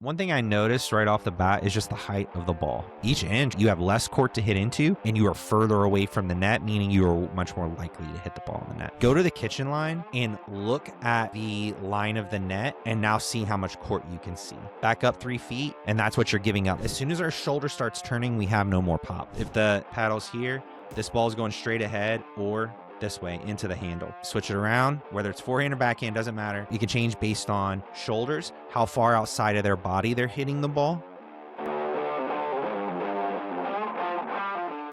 One thing I noticed right off the bat is just the height of the ball. Each end, you have less court to hit into, and you are further away from the net, meaning you are much more likely to hit the ball in the net. Go to the kitchen line and look at the line of the net, and now see how much court you can see. Back up 3 feet, and that's what you're giving up. As soon as our shoulder starts turning, we have no more pop. If the paddle's here, this ball is going straight ahead or this way into the handle. Switch it around, whether it's forehand or backhand, doesn't matter. You can change based on shoulders, how far outside of their body they're hitting the ball.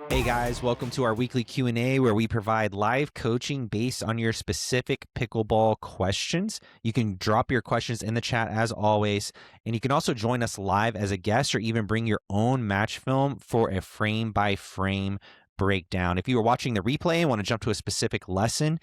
Hey guys, welcome to our weekly Q&A where we provide live coaching based on your specific pickleball questions. You can drop your questions in the chat as always, and you can also join us live as a guest or even bring your own match film for a frame-by-frame breakdown. If you are watching the replay and want to jump to a specific lesson,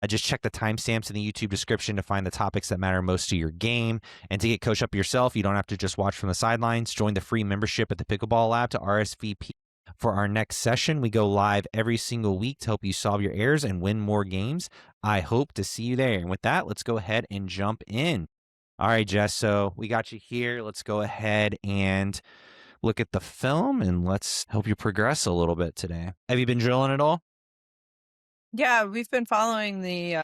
just check the timestamps in the YouTube description to find the topics that matter most to your game. And to get coached up yourself, you don't have to just watch from the sidelines. Join the free membership at the Pickleball Lab to RSVP for our next session. We go live every single week to help you solve your errors and win more games. I hope to see you there. And with that, let's go ahead and jump in. All right, Jess, so we got you here. Let's go ahead and look at the film, and let's help you progress a little bit today. Have you been drilling at all? Yeah, we've been following the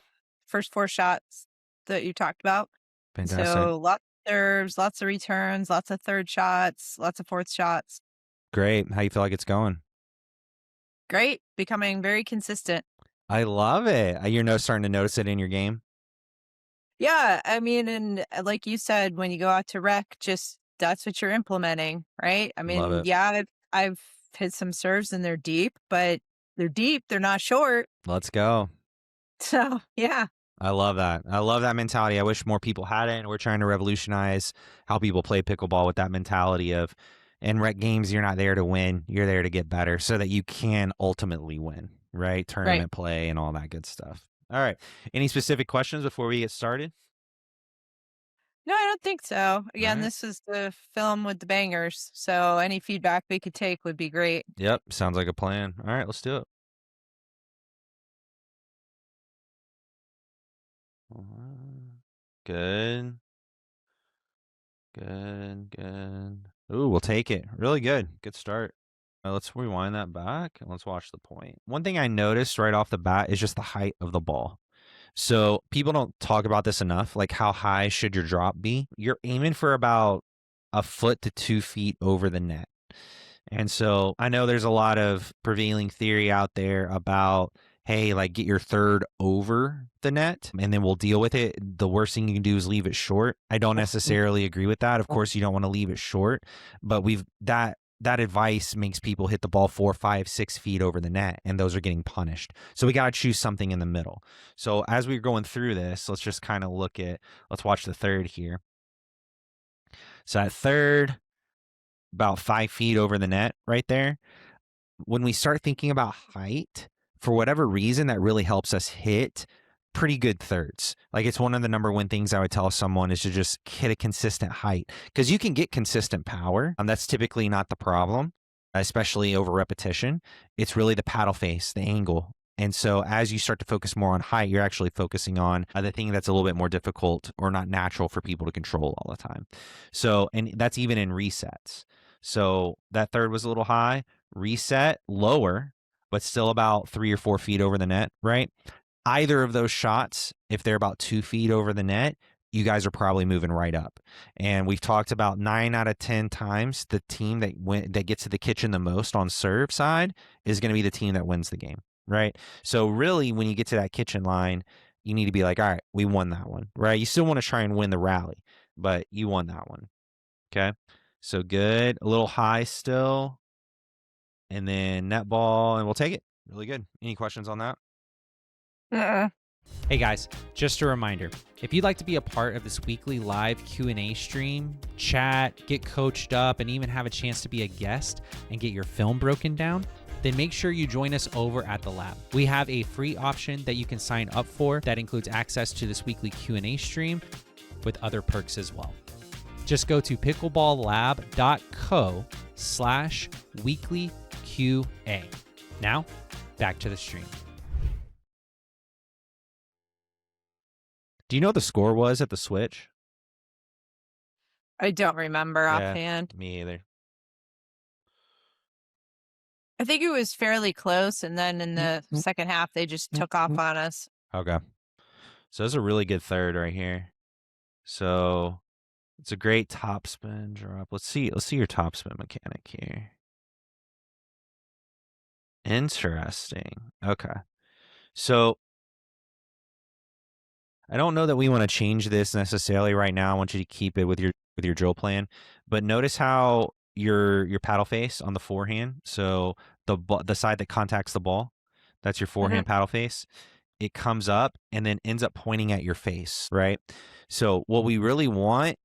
first 4 shots that you talked about. Fantastic. So lots of serves, lots of returns, lots of third shots, lots of fourth shots. Great. How you feel like it's going? Great. Becoming very consistent. I love it. You're starting to notice it in your game? Yeah, I mean, and like you said, when you go out to rec, just that's what you're implementing, right? I Love mean, it. yeah, I've hit some serves and they're deep, but they're deep, they're not short. Let's go. So, yeah. I love that. I love that mentality. I wish more people had it. And we're trying to revolutionize how people play pickleball with that mentality of, in rec games, you're not there to win. You're there to get better so that you can ultimately win, right? Tournament play and all that good stuff. All right. Any specific questions before we get started? No, I don't think so. Again, right. this is the film with the bangers, so any feedback we could take would be great. Yep. Sounds like a plan. All right. Let's do it. Good. Good. Ooh, we'll take it. Really good. Good start. Let's rewind that back and let's watch the point. One thing I noticed right off the bat is just the height of the ball. So people don't talk about this enough. Like, how high should your drop be? You're aiming for about a foot to 2 feet over the net. And so I know there's a lot of prevailing theory out there about, hey, like, get your third over the net and then we'll deal with it. The worst thing you can do is leave it short. I don't necessarily agree with that. Of course, you don't want to leave it short, but that advice makes people hit the ball 4, 5, 6 feet over the net, and those are getting punished. So we got to choose something in the middle. So as we're going through this, let's just kind of let's watch the third here. So at third, about 5 feet over the net right there. When we start thinking about height, for whatever reason, that really helps us hit pretty good thirds. Like, it's one of the number one things I would tell someone is to just hit a consistent height, because you can get consistent power. That's typically not the problem, especially over repetition. It's really the paddle face, the angle. And so as you start to focus more on height, you're actually focusing on the thing that's a little bit more difficult or not natural for people to control all the time. So, and that's even in resets. So that third was a little high. Reset lower, but still about 3 or 4 feet over the net, right? Either of those shots, if they're about 2 feet over the net, you guys are probably moving right up. And we've talked about 9 out of 10 times the team that gets to the kitchen the most on serve side is going to be the team that wins the game, right? So really, when you get to that kitchen line, you need to be like, all right, we won that one, right? You still want to try and win the rally, but you won that one, okay? So good, a little high still. And then net ball, and we'll take it. Really good. Any questions on that? Hey guys, just a reminder, if you'd like to be a part of this weekly live Q&A stream, chat, get coached up, and even have a chance to be a guest and get your film broken down, then make sure you join us over at the lab. We have a free option that you can sign up for that includes access to this weekly Q&A stream with other perks as well. Just go to pickleball.lab.co/weekly QA. Now, back to the stream. Do you know what the score was at the switch? I don't remember Yeah, offhand. me either. I think it was fairly close, and then in the second half, they just took off on us. Okay. So that's a really good third right here. So it's a great topspin drop. Let's see your topspin mechanic here. Interesting. Okay. So I don't know that we want to change this necessarily right now. I want you to keep it with your drill plan, but notice how your paddle face on the forehand. So the side that contacts the ball, that's your Mhm. forehand paddle face. It comes up and then ends up pointing at your face, right? So what we really want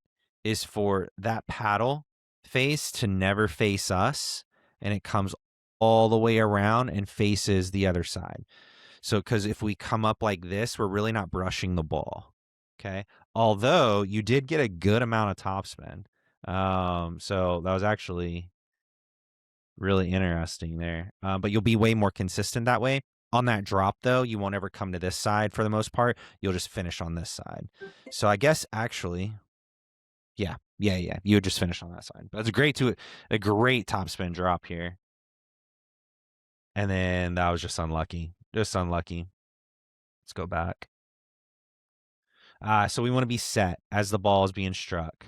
is for that paddle face to never face us, and it comes all the way around and faces the other side. So, because if we come up like this, we're really not brushing the ball. Okay. Although you did get a good amount of topspin. So that was actually really interesting there. But you'll be way more consistent that way. On that drop, though, you won't ever come to this side for the most part. You'll just finish on this side. So I guess actually, yeah. You would just finish on that side. But it's a great topspin drop here. And then that was just unlucky. Just unlucky. Let's go back. So we want to be set as the ball is being struck.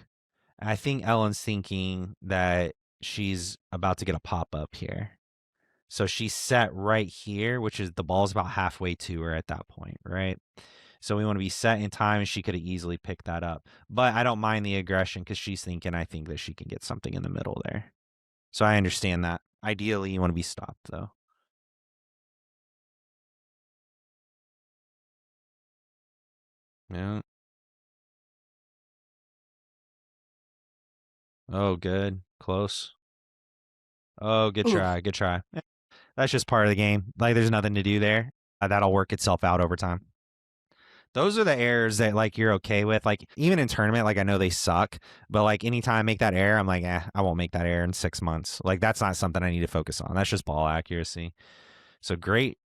I think Ellen's thinking that she's about to get a pop up here. So she's set right here, which is the ball's about halfway to her at that point, right? So we want to be set in time, and she could have easily picked that up. But I don't mind the aggression because she's thinking, I think that she can get something in the middle there. So I understand that. Ideally, you want to be stopped, though. Yeah. Oh, good. Close. Oh, good Oof. try. Good try. That's just part of the game. Like, there's nothing to do there. That'll work itself out over time. Those are the errors that like you're okay with. Like even in tournament, like I know they suck, but like anytime I make that error, I'm like, I won't make that error in 6 months. Like that's not something I need to focus on. That's just ball accuracy. So great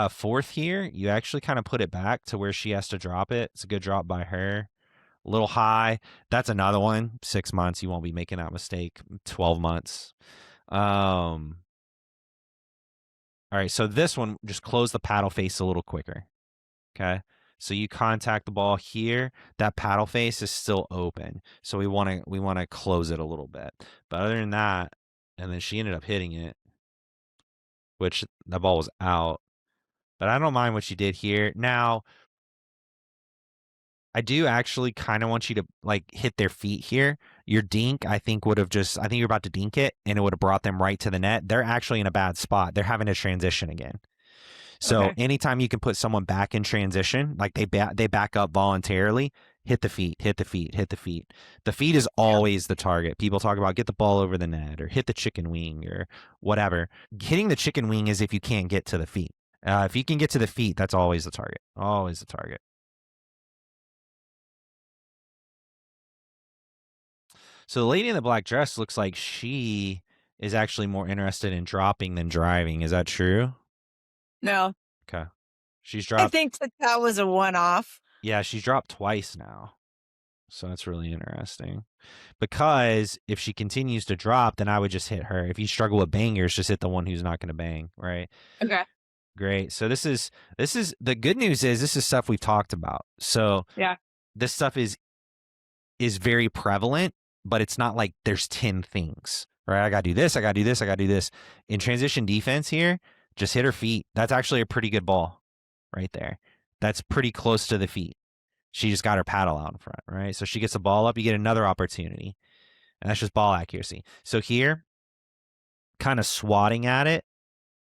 fourth here. You actually kind of put it back to where she has to drop it. It's a good drop by her. A little high. That's another one. 6 months, you won't be making that mistake. 12 months. All right, so this one, just close the paddle face a little quicker. Okay. So you contact the ball here, that paddle face is still open. So we want to close it a little bit. But other than that, and then she ended up hitting it, which the ball was out. But I don't mind what you did here. Now, I do actually kind of want you to like hit their feet here. Your dink, I think I think you're about to dink it and it would have brought them right to the net. They're actually in a bad spot. They're having to transition again. So Okay. anytime you can put someone back in transition, like they back up voluntarily, hit the feet, hit the feet, hit the feet. The feet is Yeah. always the target. People talk about get the ball over the net or hit the chicken wing or whatever. Hitting the chicken wing is if you can't get to the feet. If you can get to the feet, that's always the target. Always the target. So the lady in the black dress looks like she is actually more interested in dropping than driving. Is that true? No, Okay. She's I dropped. think that was a one-off. Yeah, she's dropped twice now. So that's really interesting. Because if she continues to drop, then I would just hit her. If you struggle with bangers, just hit the one who's not going to bang, right? Okay. Great. So this is the good news is this is stuff we've talked about. So Yeah. this stuff is very prevalent, but it's not like there's 10 things, right? I got to do this, I got to do this, I got to do this. In transition defense here, just hit her feet. That's actually a pretty good ball right there. That's pretty close to the feet. She just got her paddle out in front, right? So she gets the ball up, you get another opportunity. And that's just ball accuracy. So here, kind of swatting at it,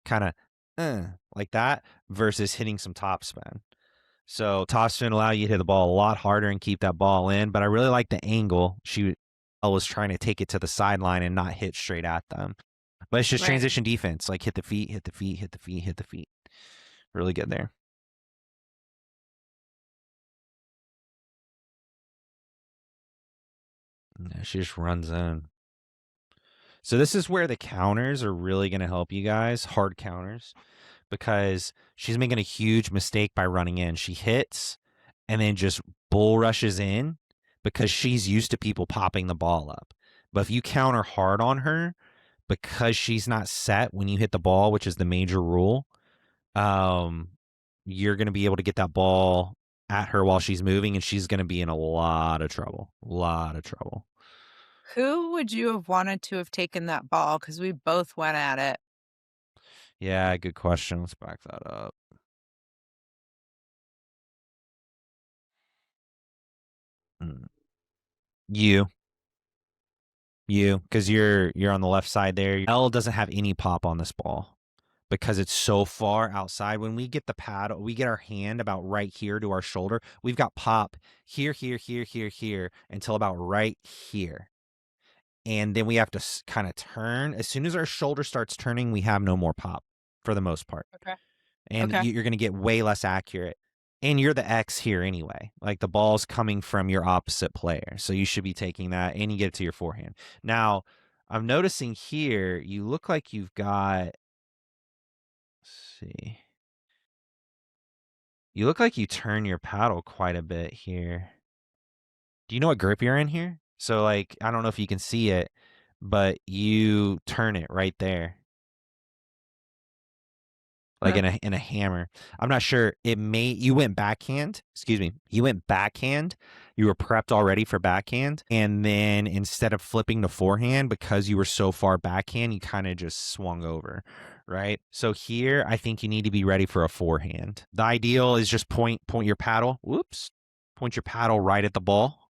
kind of like that, versus hitting some topspin. So topspin allow you to hit the ball a lot harder and keep that ball in. But I really like the angle. She was trying to take it to the sideline and not hit straight at them. But it's just Right. transition defense, like hit the feet, hit the feet, hit the feet, hit the feet. Really good there. Yeah, she just runs in. So this is where the counters are really going to help you guys, hard counters, because she's making a huge mistake by running in. She hits and then just bull rushes in because she's used to people popping the ball up. But if you counter hard on her, because she's not set when you hit the ball, which is the major rule, um, you're going to be able to get that ball at her while she's moving, and she's going to be in a lot of trouble. A lot of trouble. Who would you have wanted to have taken that ball? Because we both went at it. Yeah, good question. Let's back that up. Mm. You, because you're on the left side there. L doesn't have any pop on this ball because it's so far outside. When we get the paddle, we get our hand about right here to our shoulder. We've got pop here, here, here, here, here until about right here. And then we have to kind of turn. As soon as our shoulder starts turning, we have no more pop for the most part. Okay. And Okay. you're going to get way less accurate. And you're the X here anyway. Like the ball's coming from your opposite player. So you should be taking that and you get it to your forehand. Now, I'm noticing here, you look like you've got, let's see. You look like you turn your paddle quite a bit here. Do you know what grip you're in here? So, like, I don't know if you can see it, but you turn it right there, like Huh. in a hammer. I'm not sure. You went backhand. Excuse me. You went backhand. You were prepped already for backhand, and then instead of flipping to forehand because you were so far backhand, you kind of just swung over, right? So here, I think you need to be ready for a forehand. The ideal is just point your paddle. Whoops. Point your paddle right at the ball.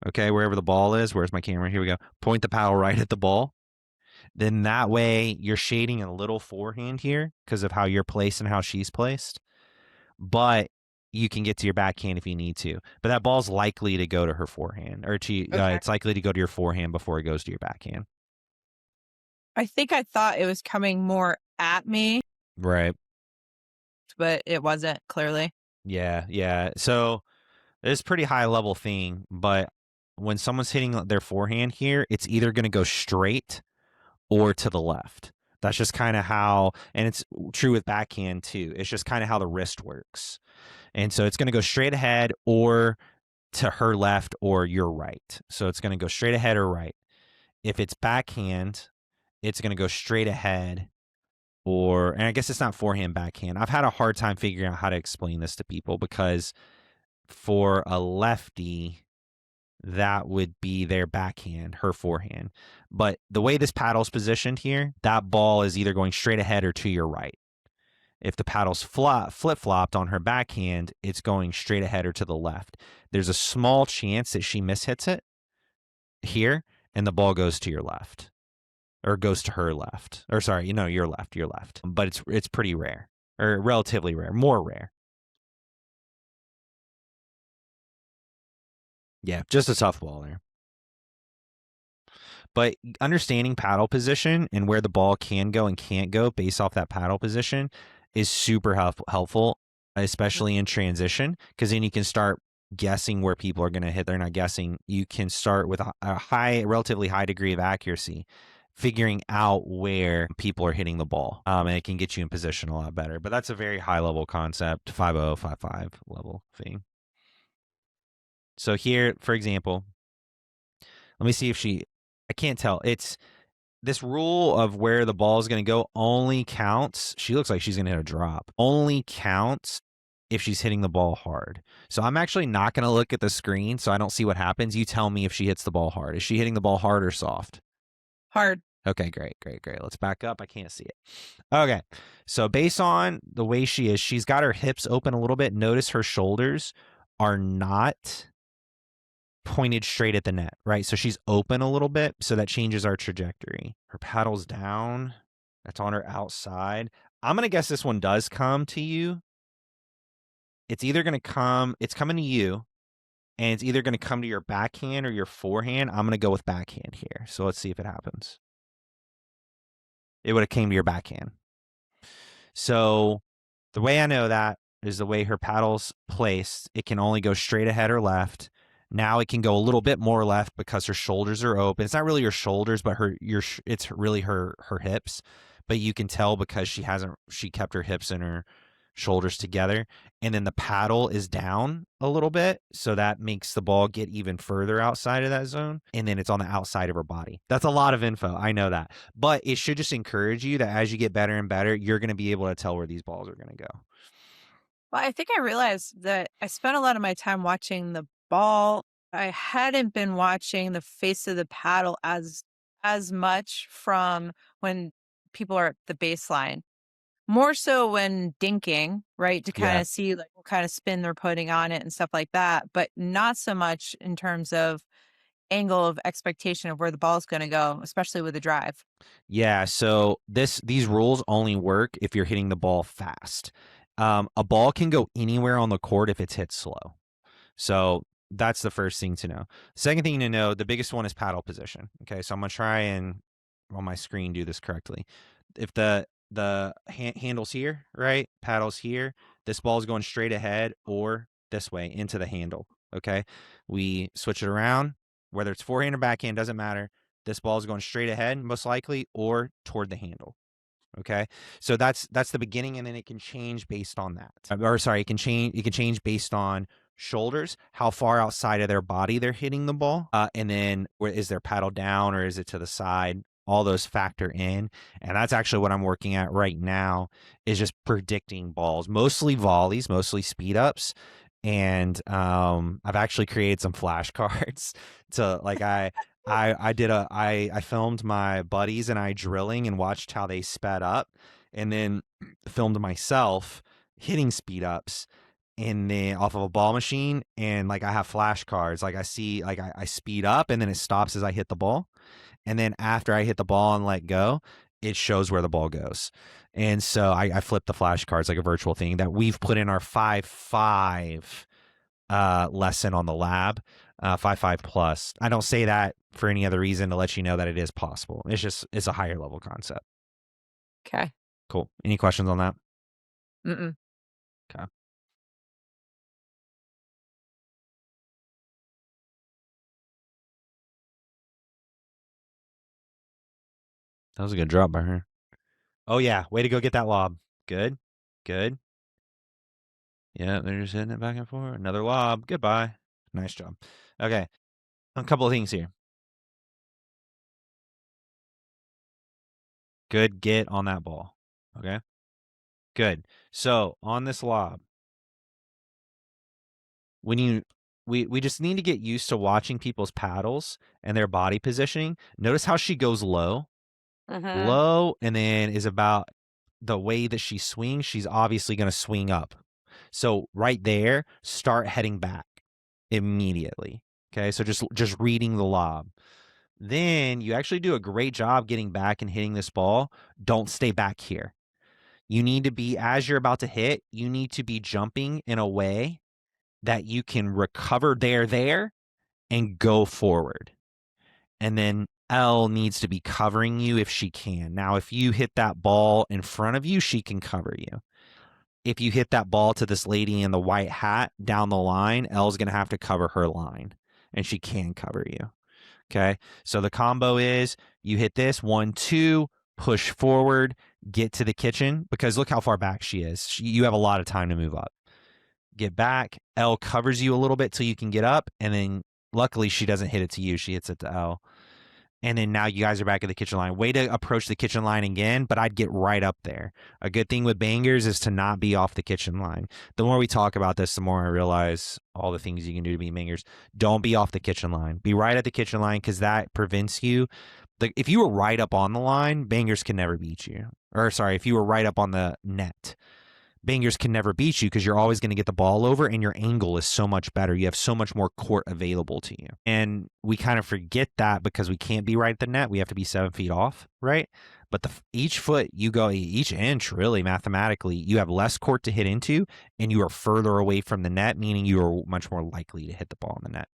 Okay, wherever the ball is. Where's my camera? Here we go. Point the paddle right at the ball. Then that way you're shading a little forehand here because of how you're placed and how she's placed. But you can get to your backhand if you need to. But that ball's likely to go to her forehand, or Okay. it's likely to go to your forehand before it goes to your backhand. I think I thought it was coming more at me, Right. but it wasn't clearly. Yeah. Yeah. So it's a pretty high level thing. But when someone's hitting their forehand here, it's either going to go straight or to the left. That's just kind of how, and it's true with backhand too. It's just kind of how the wrist works. And so it's going to go straight ahead or to her left or your right. So it's going to go straight ahead or right. If it's backhand, it's going to go straight ahead and I guess it's not forehand, backhand. I've had a hard time figuring out how to explain this to people because for a lefty, that would be their backhand, her forehand. But the way this paddle's positioned here, that ball is either going straight ahead or to your right. If the paddle's flip-flopped on her backhand, it's going straight ahead or to the left. There's a small chance that she mishits it here, and the ball goes to your left. Or goes to her left. Or sorry, your left. But it's pretty rare. Or relatively rare. More rare. Yeah, just a tough ball there. But understanding paddle position and where the ball can go and can't go based off that paddle position is super helpful, especially in transition, because then you can start guessing where people are going to hit. They're not guessing. You can start with a relatively high degree of accuracy, figuring out where people are hitting the ball. And it can get you in position a lot better. But that's a very high level concept, 5.0, 5.5 level thing. So here, for example, let me see if I can't tell. It's this rule of where the ball is going to go only counts. She looks like she's going to hit a drop. Only counts if she's hitting the ball hard. So I'm actually not going to look at the screen so I don't see what happens. You tell me if she hits the ball hard. Is she hitting the ball hard or soft? Hard. Okay, great. Let's back up. I can't see it. Okay. So based on the way she is, she's got her hips open a little bit. Notice her shoulders are not pointed straight at the net, right? So she's open a little bit, so that changes our trajectory. Her paddle's down. That's on her outside. I'm going to guess this one does come to you. It's coming to you, and it's either going to come to your backhand or your forehand. I'm going to go with backhand here. So let's see if it happens. It would have came to your backhand. So the way I know that is the way her paddle's placed. It can only go straight ahead or left. Now it can go a little bit more left because her shoulders are open. It's not really her shoulders, but it's really her hips. But you can tell because she kept her hips and her shoulders together, and then the paddle is down a little bit, so that makes the ball get even further outside of that zone, and then it's on the outside of her body. That's a lot of info, I know that, but it should just encourage you that as you get better and better, you're going to be able to tell where these balls are going to go. Well, I think I realized that I spent a lot of my time watching the ball. I hadn't been watching the face of the paddle as much from when people are at the baseline. More so when dinking, right, to Yeah. kinda see, like, what kinda spin they're putting on it and stuff like that, but not so much in terms of angle of expectation of where the ball's gonna go, especially with a drive. Yeah, so these rules only work if you're hitting the ball fast. A ball can go anywhere on the court if it's hit slow. So that's the first thing to know. Second thing to know, the biggest one is paddle position. Okay, so I'm gonna try and on my screen do this correctly. If the handle's here, right? Paddle's here. This ball is going straight ahead or this way into the handle. Okay, we switch it around. Whether it's forehand or backhand doesn't matter. This ball is going straight ahead, most likely, or toward the handle. Okay, so that's the beginning, and then it can change based on that. Or sorry, it can change based on shoulders, how far outside of their body they're hitting the ball, and then is their paddle down or is it to the side? All those factor in, and that's actually what I'm working at right now is just predicting balls, mostly volleys, mostly speed ups, and I've actually created some flashcards to like I filmed my buddies and I drilling and watched how they sped up, and then filmed myself hitting speed ups and then off of a ball machine, and like I have flashcards, like I see like I speed up and then it stops as I hit the ball, and then after I hit the ball and let go, it shows where the ball goes. And so I flip the flashcards like a virtual thing that we've put in our 5-5 lesson on the lab, 5-5 plus. I don't say that for any other reason to let you know that it is possible. It's a higher level concept. Okay. Cool. Any questions on that? Mm-mm. Okay. That was a good drop by her. Oh yeah, way to go get that lob. Good. Good. Yeah, they're just hitting it back and forth. Another lob. Goodbye. Nice job. Okay. A couple of things here. Good get on that ball. Okay. Good. So on this lob, when you we just need to get used to watching people's paddles and their body positioning. Notice how she goes Mhm. low, and then is about the way that she swings, she's obviously going to swing up. So right there, start heading back immediately. Okay, so just reading the lob. Then you actually do a great job getting back and hitting this ball. Don't stay back here. You need to be, as you're about to hit, you need to be jumping in a way that you can recover there and go forward. And then L needs to be covering you if she can. Now, if you hit that ball in front of you, she can cover you. If you hit that ball to this lady in the white hat down the line, L's going to have to cover her line, and she can cover you. Okay. So the combo is you hit this 1-2, push forward, get to the kitchen, because look how far back she is. You have a lot of time to move up. Get back. L covers you a little bit till you can get up, and then luckily she doesn't hit it to you. She hits it to L. And then now you guys are back at the kitchen line. Way to approach the kitchen line again, but I'd get right up there. A good thing with bangers is to not be off the kitchen line. The more we talk about this, the more I realize all the things you can do to be bangers. Don't be off the kitchen line. Be right at the kitchen line, because that prevents you. If you were right up on the line, bangers can never beat you. Or sorry, if you were right up on the net, bangers can never beat you, because you're always going to get the ball over and your angle is so much better. You have so much more court available to you. And we kind of forget that because we can't be right at the net. We have to be 7 feet off, right? But each foot you go, each inch, really, mathematically, you have less court to hit into, and you are further away from the net, meaning you are much more likely to hit the ball in the net.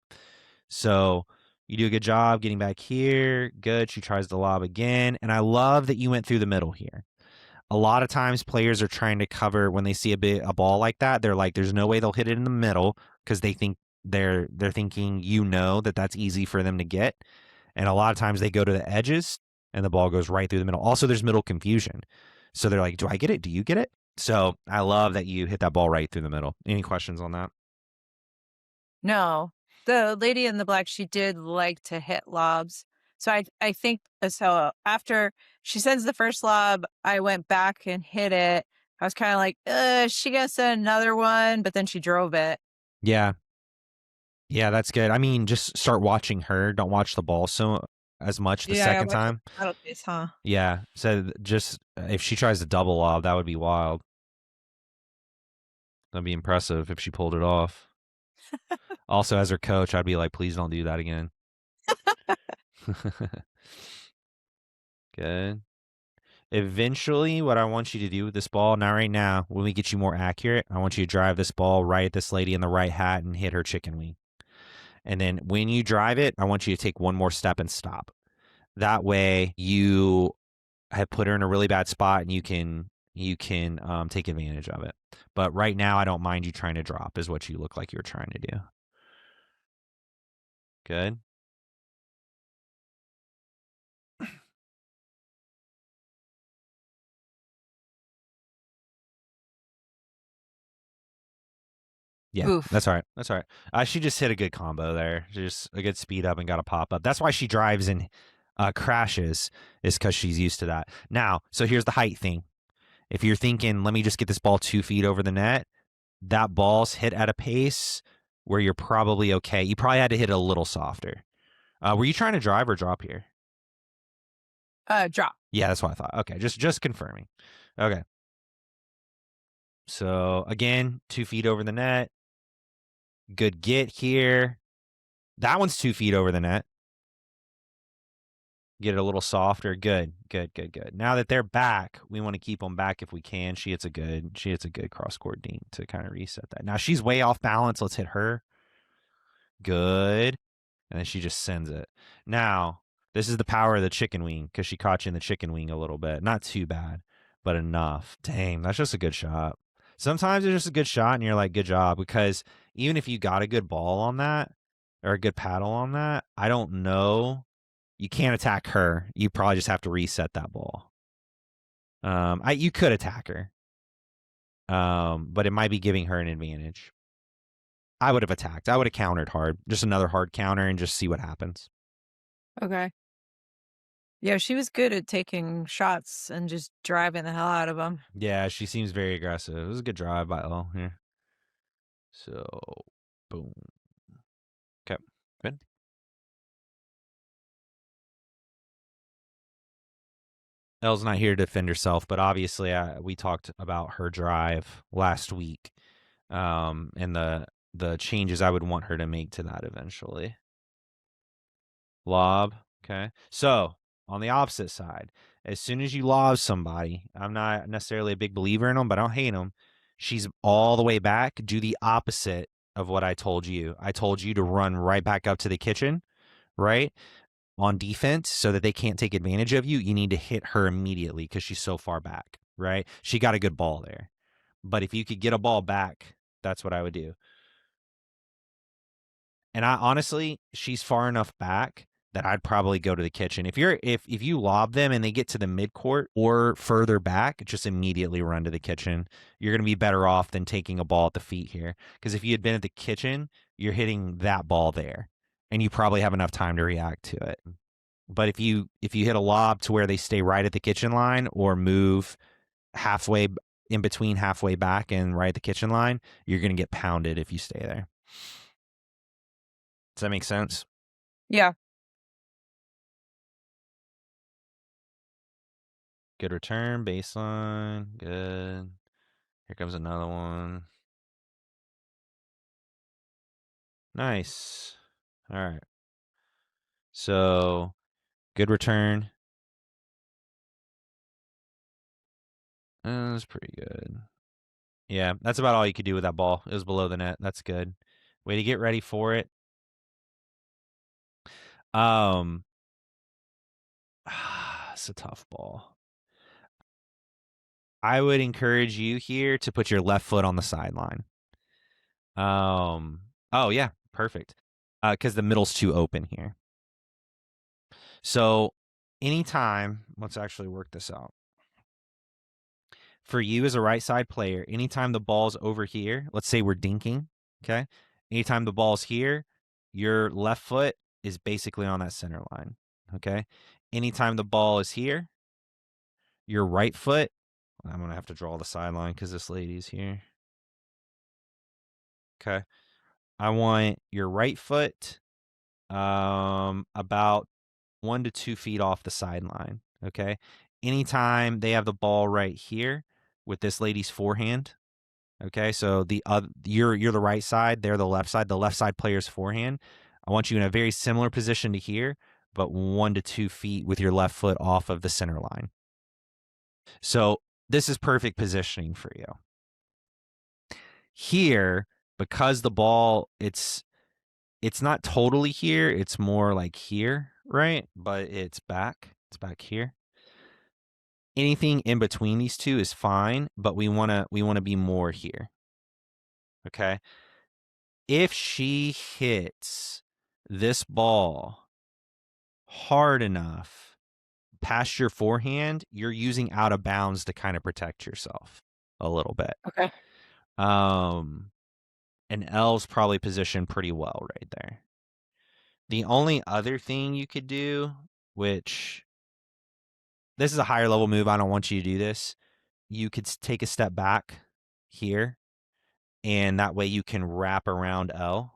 So you do a good job getting back here. Good. She tries the lob again. And I love that you went through the middle here. A lot of times players are trying to cover when they see a ball like that. They're like, there's no way they'll hit it in the middle, because they think they're thinking that that's easy for them to get. And a lot of times they go to the edges and the ball goes right through the middle. Also, there's middle confusion. So they're like, do I get it? Do you get it? So I love that you hit that ball right through the middle. Any questions on that? No. The lady in the black, she did like to hit lobs. So I think so after she sends the first lob, I went back and hit it. I was kind of like, she gonna send another one, but then she drove it. Yeah. Yeah, that's good. I mean, just start watching her. Don't watch the ball so as much the Yeah, I second watched the time. paddle case, huh? Yeah. So just if she tries to double lob, that would be wild. That'd be impressive if she pulled it off. Also, as her coach, I'd be like, please don't do that again. Good. Eventually, what I want you to do with this ball, not right now, when we get you more accurate, I want you to drive this ball right at this lady in the right hat and hit her chicken wing. And then when you drive it, I want you to take one more step and stop. That way, you have put her in a really bad spot, and you can take advantage of it. But right now, I don't mind you trying to drop, is what you look like you're trying to do. Good. Yeah, Oof. that's all right. That's all right. She just hit a good combo there. Just a good speed up and got a pop up. That's why she drives and crashes, is because she's used to that. Now, so here's the height thing. If you're thinking, let me just get this ball 2 feet over the net, that ball's hit at a pace where you're probably okay. You probably had to hit it a little softer. Were you trying to drive or drop here? Drop. Yeah, that's what I thought. Okay, just confirming. Okay. So again, 2 feet over the net. Good get here. That one's 2 feet over the net. Get it a little softer. Good, good, good, good. Now that they're back, we want to keep them back if we can. She hits a good cross court dink to kind of reset that. Now she's way off balance. Let's hit her. Good. And then she just sends it. Now, this is the power of the chicken wing because she caught you in the chicken wing a little bit. Not too bad, but enough. Dang, that's just a good shot. Sometimes it's just a good shot and you're like, good job. Because even if you got a good ball on that or a good paddle on that, I don't know. You can't attack her. You probably just have to reset that ball. You could attack her, but it might be giving her an advantage. I would have attacked. I would have countered hard. Just another hard counter and just see what happens. Okay. Yeah, she was good at taking shots and just driving the hell out of them. Yeah, she seems very aggressive. It was a good drive by Elle here. So, boom. Okay, good. Elle's not here to defend herself, but obviously we talked about her drive last week, and the changes I would want her to make to that eventually. Lob. Okay. So on the opposite side, as soon as you lob somebody, I'm not necessarily a big believer in them, but I don't hate them. She's all the way back. Do the opposite of what I told you. I told you to run right back up to the kitchen, right? On defense so that they can't take advantage of you. You need to hit her immediately because she's so far back, right? She got a good ball there. But if you could get a ball back, that's what I would do. And I honestly, she's far enough back that I'd probably go to the kitchen. If you lob them and they get to the midcourt or further back, just immediately run to the kitchen. You're going to be better off than taking a ball at the feet here. Because if you had been at the kitchen, you're hitting that ball there, and you probably have enough time to react to it. But if you hit a lob to where they stay right at the kitchen line or move halfway in between halfway back and right at the kitchen line, you're going to get pounded if you stay there. Does that make sense? Yeah. Good return, baseline, good. Here comes another one. Nice. All right. So, good return. That was pretty good. Yeah, that's about all you could do with that ball. It was below the net. That's good. Way to get ready for it. Um, it's a tough ball. I would encourage you here to put your left foot on the sideline. Oh yeah, perfect. Because the middle's too open here. So anytime, let's actually work this out. For you as a right side player, anytime the ball's over here, let's say we're dinking, okay? Anytime the ball's here, your left foot is basically on that center line, okay? Anytime the ball is here, your right foot, I'm going to have to draw the sideline because this lady's here. Okay. I want your right foot about 1 to 2 feet off the sideline. Okay. Anytime they have the ball right here with this lady's forehand. Okay. So you're the right side, they're the left side. The left side player's forehand. I want you in a very similar position to here, but 1 to 2 feet with your left foot off of the center line. So this is perfect positioning for you. Here, because the ball, it's not totally here, it's more like here, right? But it's back. It's back here. Anything in between these two is fine, but we want to be more here. Okay? If she hits this ball hard enough past your forehand, you're using out of bounds to kind of protect yourself a little bit. Okay. And L's probably positioned pretty well right there. The only other thing you could do, which this is a higher level move, I don't want you to do this. You could take a step back here, and that way you can wrap around L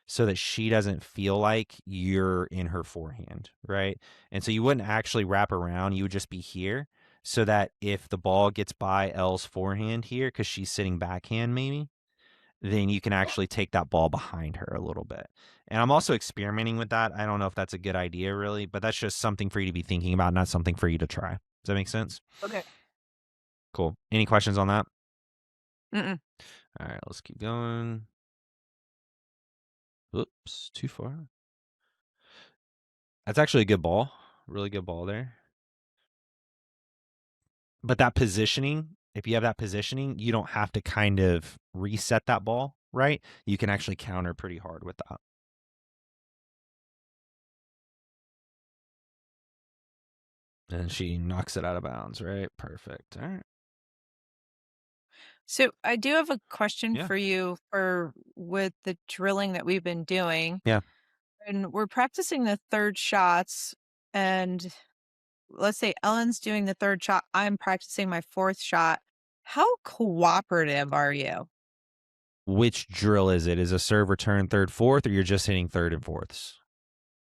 so that she doesn't feel like you're in her forehand, right? And so you wouldn't actually wrap around, you would just be here so that if the ball gets by L's forehand here, because she's sitting backhand maybe, then you can actually take that ball behind her a little bit. And I'm also experimenting with that. I don't know if that's a good idea really, but that's just something for you to be thinking about, not something for you to try. Does that make sense? Okay. Cool. Any questions on that? Mm-mm. All right, let's keep going. Oops, too far. That's actually a good ball. Really good ball there. But that positioning, if you have that positioning, you don't have to kind of reset that ball, right? You can actually counter pretty hard with that. And she knocks it out of bounds, right? Perfect. All right. So I do have a question Yeah. for you for with the drilling that we've been doing. Yeah. And we're practicing the third shots, and let's say Ellen's doing the third shot, I'm practicing my fourth shot. How cooperative are you? Which drill is it? Is a serve return third, fourth, or you're just hitting third and fourths?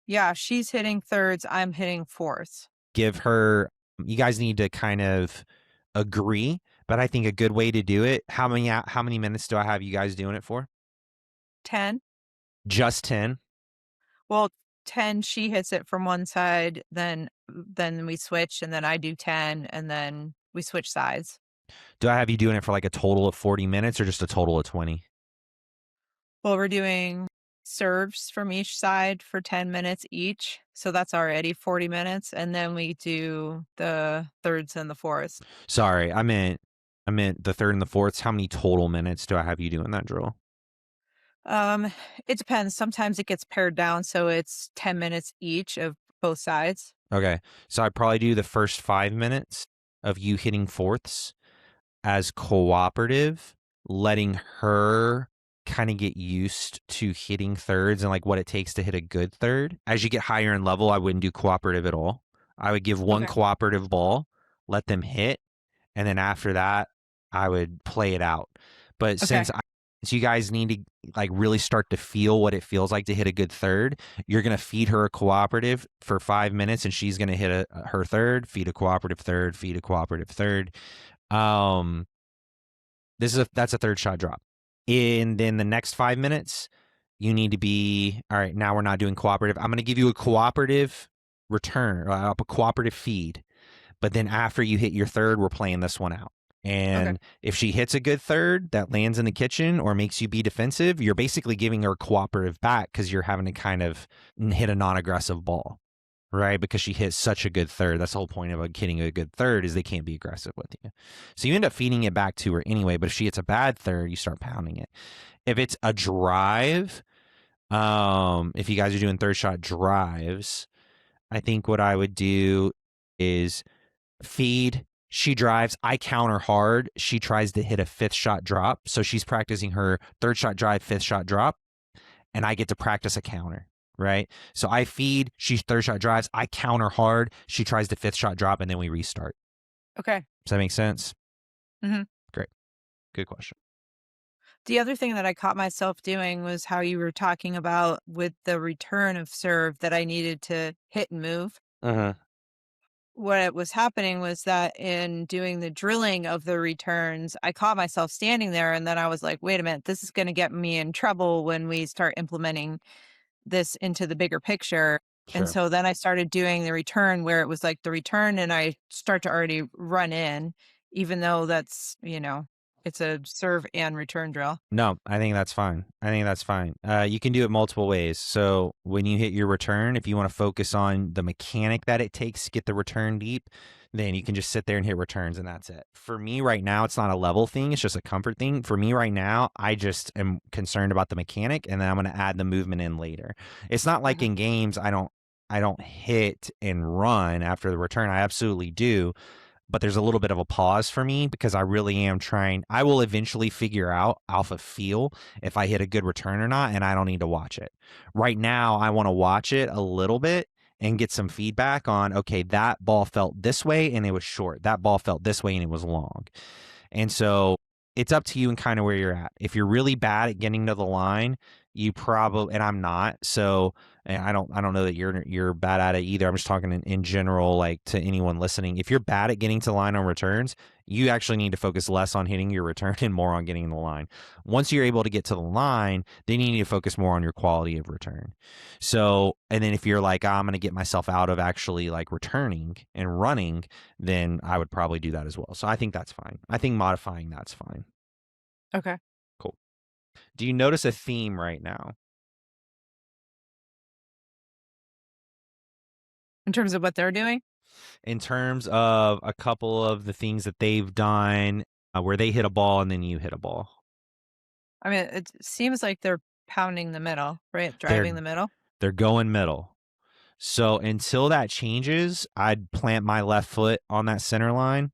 Yeah, she's hitting thirds, I'm hitting fourths. Give her, you guys need to kind of agree, but I think a good way to do it, how many minutes do I have you guys doing it for? 10. Just 10. Well, 10, she hits it from one side, then we switch, and then I do 10, and then we switch sides. Do I have you doing it for like a total of 40 minutes or just a total of 20? Well, we're doing serves from each side for 10 minutes each. So that's already 40 minutes. And then we do the thirds and the fourths. Sorry, I meant the third and the fourths. How many total minutes do I have you doing that drill? Um, it depends. Sometimes it gets pared down, so it's 10 minutes each of both sides. Okay. So I'd probably do the first 5 minutes of you hitting fourths as cooperative, letting her kind of get used to hitting thirds and like what it takes to hit a good third. As you get higher in level, I wouldn't do cooperative at all. I would give one Okay. cooperative ball, let them hit, and then after that, I would play it out. But Okay. since you guys need to like really start to feel what it feels like to hit a good third, you're gonna feed her a cooperative for 5 minutes, and she's gonna hit her third, feed a cooperative third, feed a cooperative third. Um, that's a third shot drop. And then the next 5 minutes, you need to be all right. Now we're not doing cooperative. I'm gonna give you a cooperative return, a cooperative feed. But then after you hit your third, we're playing this one out. Okay. And if she hits a good third that lands in the kitchen or makes you be defensive, you're basically giving her cooperative back because you're having to kind of hit a non-aggressive ball, right? Because she hits such a good third. That's the whole point of hitting a good third is they can't be aggressive with you. So you end up feeding it back to her anyway. But if she hits a bad third, you start pounding it. If it's a drive, if you guys are doing third shot drives, I think what I would do is feed She drives, I counter hard. She tries to hit a fifth shot drop. So she's practicing her third shot drive, fifth shot drop, and I get to practice a counter, right? So I feed, she third shot drives, I counter hard. She tries the fifth shot drop, and then we restart. Okay. Does that make sense? Hmm. Great. Good question. The other thing that I caught myself doing was how you were talking about with the return of serve that I needed to hit and move. Uh-huh. What was happening was that in doing the drilling of the returns, I caught myself standing there and then I was like, wait a minute, this is going to get me in trouble when we start implementing this into the bigger picture. And Sure. so then I started doing the return where it was like the return and I start to already run in, even though it's a serve and return drill. No, I think that's fine. I think that's fine. You can do it multiple ways. So when you hit your return, if you want to focus on the mechanic that it takes to get the return deep, then you can just sit there and hit returns and that's it. For me right now, it's not a level thing. It's just a comfort thing. For me right now, I just am concerned about the mechanic and then I'm going to add the movement in later. It's not like Mhm. in games, I don't hit and run after the return. I absolutely do, but there's a little bit of a pause for me because I really am trying. I will eventually figure out off of feel if I hit a good return or not, and I don't need to watch it. Right now, I want to watch it a little bit and get some feedback on, okay, that ball felt this way and it was short. That ball felt this way and it was long. And so it's up to you and kind of where you're at. If you're really bad at getting to the line, you probably, and I'm not. So and I don't know that you're bad at it either. I'm just talking in general, like to anyone listening. If you're bad at getting to the line on returns, you actually need to focus less on hitting your return and more on getting the line. Once you're able to get to the line, then you need to focus more on your quality of return. So, and then if you're like, oh, I'm going to get myself out of actually like returning and running, then I would probably do that as well. So I think that's fine. I think modifying that's fine. Okay. Cool. Do you notice a theme right now? In terms of what they're doing, In terms of a couple of the things that they've done where they hit a ball and then you hit a ball. I mean, it seems like they're pounding the middle, right? They're Driving the middle. they're going middle. So until that changes, I'd plant my left foot on that center line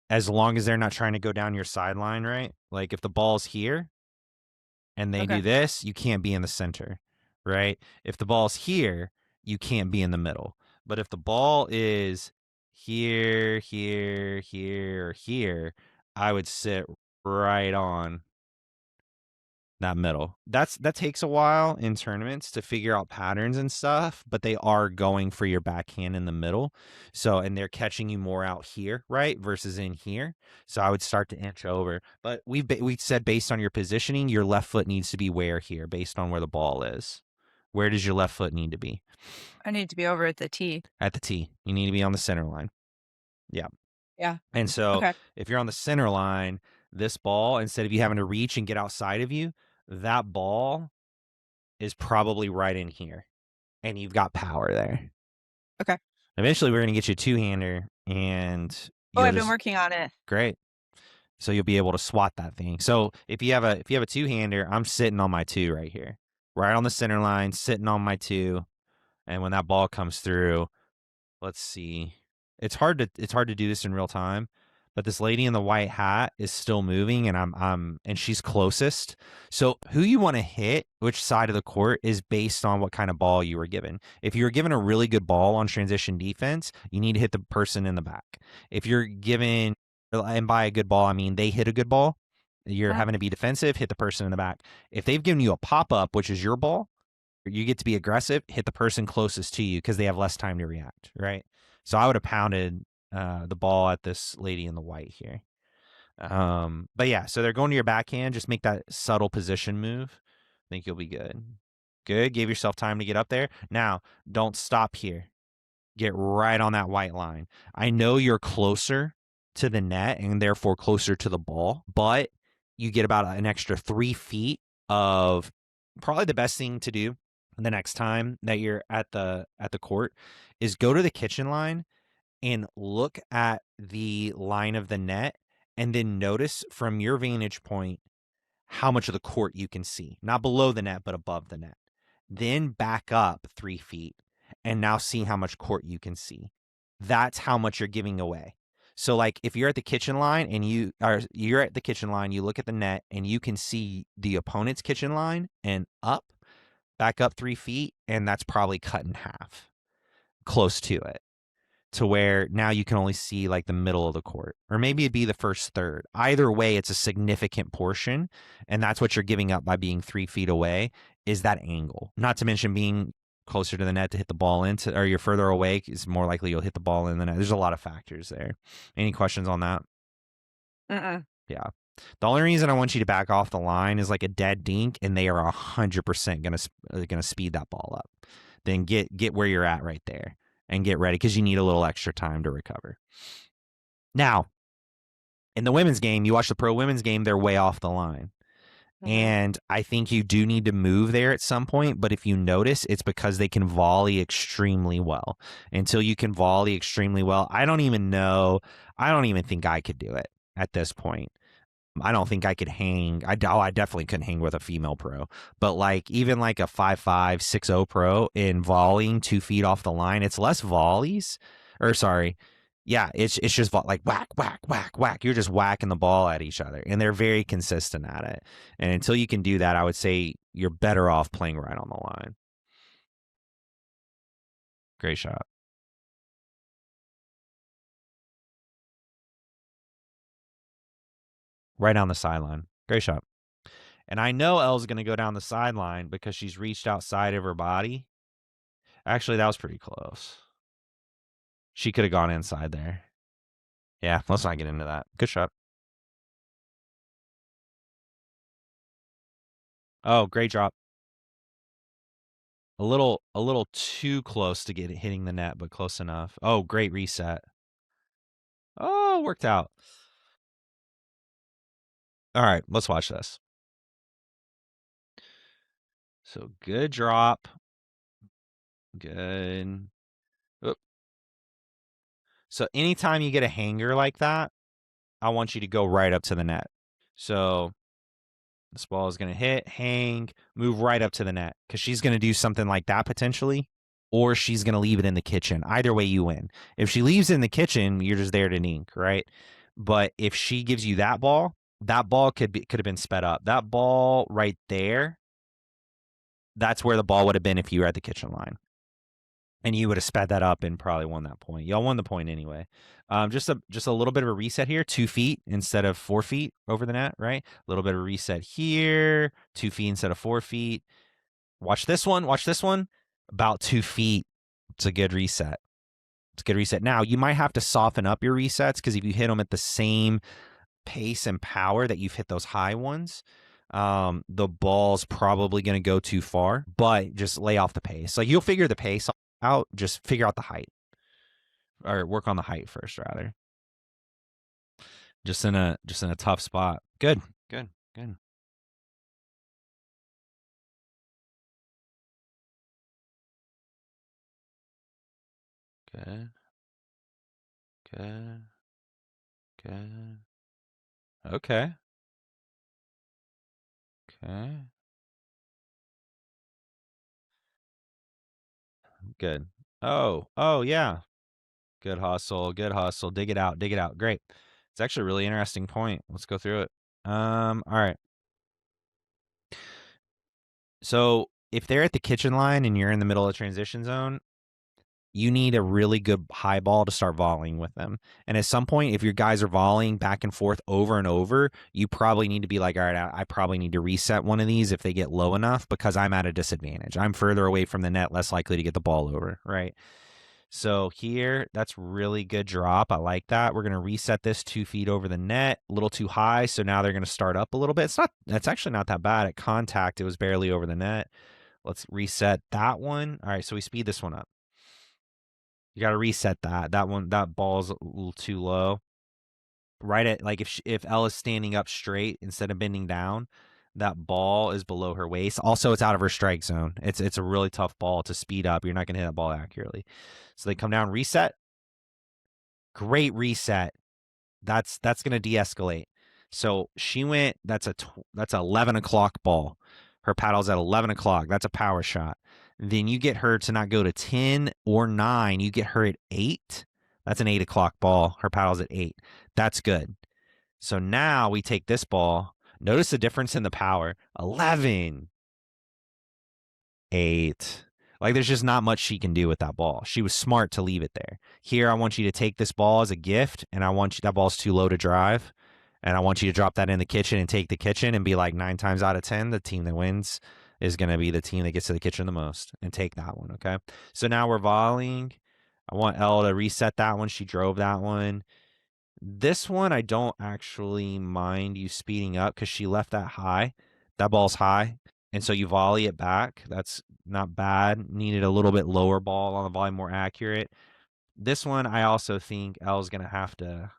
as long as they're not trying to go down your sideline, right? Like if the ball's here and they do Okay. this, you can't be in the center, right? If the ball's here, you can't be in the middle. But if the ball is here, here, here, here, I would sit right on that middle. That takes a while in tournaments to figure out patterns and stuff, but they are going for your backhand in the middle. So and they're catching you more out here, right, versus in here. So I would start to inch over. But we said based on your positioning, your left foot needs to be where here, based on where the ball is. Where does your left foot need to be? I need to be over at the tee. At the tee. You need to be on the center line. Yeah. Yeah. And so Okay. if you're on the center line, this ball, instead of you having to reach and get outside of you, that ball is probably right in here, and you've got power there. Okay. Eventually, we're going to get you a two-hander, and Oh, you'll I've been just working on it. great. So you'll be able to swat that thing. So if you have a two-hander, I'm sitting on my two right here, right on the center line, sitting on my two, and when that ball comes through, let's see. It's hard to do this in real time, but this lady in the white hat is still moving and I'm and she's closest. So who you want to hit, which side of the court is based on what kind of ball you were given. If you were given a really good ball on transition defense, you need to hit the person in the back. If you're given and by a good ball, I mean they hit a good ball, you're Mhm. having to be defensive, hit the person in the back. If they've given you a pop-up, which is your ball, you get to be aggressive, hit the person closest to you because they have less time to react, right? So I would have pounded the ball at this lady in the white here. But yeah, so they're going to your backhand. Just make that subtle position move. I think you'll be good. Good. Give yourself time to get up there. Now, don't stop here. Get right on that white line. I know you're closer to the net and therefore closer to the ball, but you get about an extra 3 feet of probably the best thing to do the next time that you're at the court is go to the kitchen line and look at the line of the net and then notice from your vantage point how much of the court you can see, not below the net, but above the net. Then back up 3 feet and now see how much court you can see. That's how much you're giving away. So like if you're at the kitchen line and you're at the kitchen line, you look at the net and you can see the opponent's kitchen line and back up 3 feet, and that's probably cut in half, close to it, to where now you can only see like the middle of the court, or maybe it'd be the first third. Either way, it's a significant portion, and that's what you're giving up by being 3 feet away, is that angle. Not to mention being closer to the net to hit the ball into, or you're further away is more likely you'll hit the ball in the net. There's a lot of factors there. Any questions on that? Uh-uh. Yeah. The only reason I want you to back off the line is like a dead dink, and they are 100% gonna speed that ball up. Then get where you're at right there and get ready, because you need a little extra time to recover. Now, in the women's game, you watch the pro women's game, they're way off the line. And I think you do need to move there at some point. But if you notice, it's because they can volley extremely well. Until you can volley extremely well, I don't even think I could do it at this point. I don't think I could hang. I definitely couldn't hang with a female pro. But like even like a 5'5", 6'0" pro in volleying 2 feet off the line, it's less volleys. Or sorry, yeah, it's just like whack, whack, whack, whack. You're just whacking the ball at each other, and they're very consistent at it. And until you can do that, I would say you're better off playing right on the line. Great shot. Right down the sideline. Great shot. And I know Elle's going to go down the sideline because she's reached outside of her body. Actually, that was pretty close. She could have gone inside there. Yeah, let's not get into that. Good shot. Oh, great drop. A little too close to get it hitting the net, but close enough. Oh, great reset. Oh, worked out. All right, let's watch this. So good drop. Good. Oop. So anytime you get a hanger like that, I want you to go right up to the net. So this ball is going to hit, hang, move right up to the net, because she's going to do something like that potentially, or she's going to leave it in the kitchen. Either way, you win. If she leaves it in the kitchen, you're just there to dink, right? But if she gives you that ball could have been sped up. That ball right there, that's where the ball would have been if you were at the kitchen line. And you would have sped that up and probably won that point. Y'all won the point anyway. Just a little bit of a reset here, 2 feet instead of 4 feet over the net, right? A little bit of a reset here, 2 feet instead of 4 feet. Watch this one. About 2 feet. It's a good reset. Now, you might have to soften up your resets, because if you hit them at the same pace and power that you've hit those high ones, the ball's probably going to go too far. But just lay off the pace. Like, you'll figure the pace out, just figure out the height, or work on the height first, rather. Just in a tough spot. Good. Okay. Good. Oh yeah. Good hustle. Dig it out. Great. It's actually a really interesting point. Let's go through it. All right. So if they're at the kitchen line and you're in the middle of the transition zone, you need a really good high ball to start volleying with them. And at some point, if your guys are volleying back and forth over and over, you probably need to be like, all right, I probably need to reset one of these if they get low enough, because I'm at a disadvantage. I'm further away from the net, less likely to get the ball over, right? So here, that's really good drop. I like that. We're going to reset this 2 feet over the net, a little too high. So now they're going to start up a little bit. That's actually not that bad. At contact, it was barely over the net. Let's reset that one. All right, so we speed this one up. You got to reset that. That ball's a little too low. Right at, like, if Ella's standing up straight instead of bending down, that ball is below her waist. Also, it's out of her strike zone. It's a really tough ball to speed up. You're not going to hit that ball accurately. So they come down, reset. Great reset. That's going to de-escalate. So she went. That's 11 o'clock ball. Her paddle's at 11 o'clock. That's a power shot. Then you get her to not go to 10 or 9. You get her at 8. That's an 8 o'clock ball. Her paddle's at 8. That's good. So now we take this ball. Notice the difference in the power. 11, 8. Like there's just not much she can do with that ball. She was smart to leave it there. Here, I want you to take this ball as a gift, and I want you, that ball's too low to drive. And I want you to drop that in the kitchen and take the kitchen and be like 9 times out of 10, the team that wins is going to be the team that gets to the kitchen the most and take that one. Okay. So now we're volleying. I want Elle to reset that one. She drove that one. This one, I don't actually mind you speeding up because she left that high. That ball's high. And so you volley it back. That's not bad. Needed a little bit lower ball on the volley, more accurate. This one, I also think Elle's going to have to.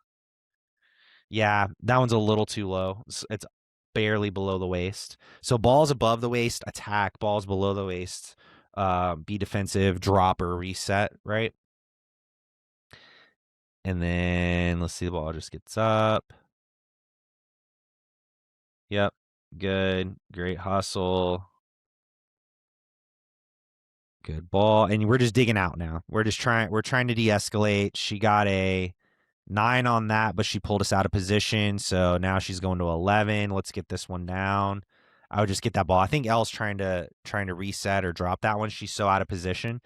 Yeah, that one's a little too low. It's barely below the waist. So balls above the waist, attack. Balls below the waist, be defensive, drop or reset, right? And then let's see, the ball just gets up. Yep, good. Great hustle. Good ball. And we're just digging out now. We're trying to de-escalate. She got a 9 on that, but she pulled us out of position. So now she's going to 11. Let's get this one down. I would just get that ball. I think Elle's trying to reset or drop that one. She's so out of position